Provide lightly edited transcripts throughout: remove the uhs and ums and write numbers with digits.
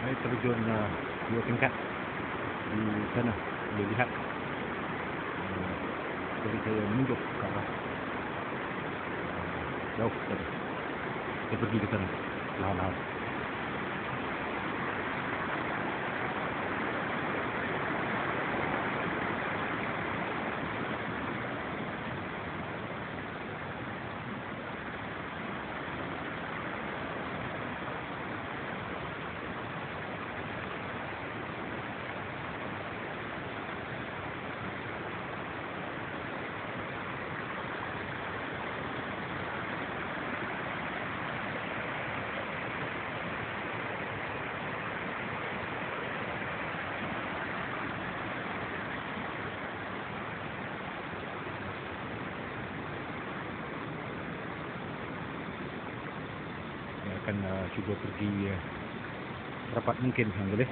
air terjun 2 tingkat di sana, boleh lihat. Jadi saya menunjuk ke arah jauh tadi. Saya pergi ke sana lahan-lahan. Akan cuba pergi rapat mungkin yang boleh.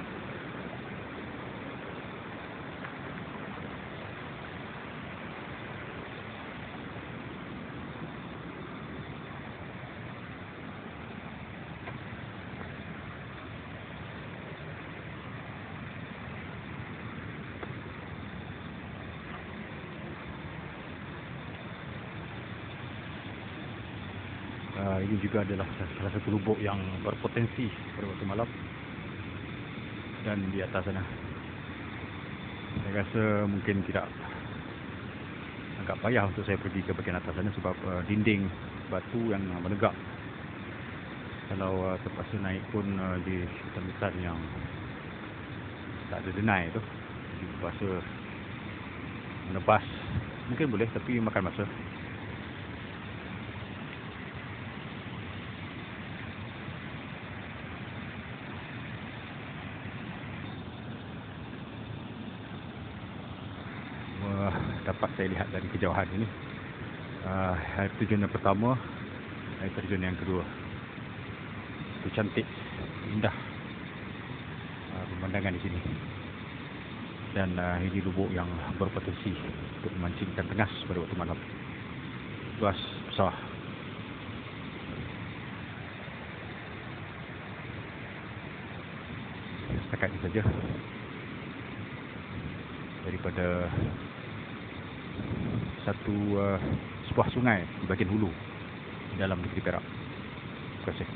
Ini juga adalah salah satu lubuk yang berpotensi pada waktu malam. Dan di atas sana, saya rasa mungkin agak payah untuk saya pergi ke bahagian atas sana sebab dinding batu yang menegak. Kalau terpaksa naik pun di hutan-hutan yang tak ada denai tu, jadi terpaksa menebas. Mungkin boleh, tapi makan masa. Dapat saya lihat dari kejauhan ini, air terjun yang pertama, air terjun yang kedua. Itu cantik, indah pemandangan di sini. Dan ini lubuk yang berpotensi untuk memancingkan tengas pada waktu malam. Luas, besar. Setakat ini saja daripada sebuah sungai di bahagian hulu di dalam negeri Perak. Terima kasih.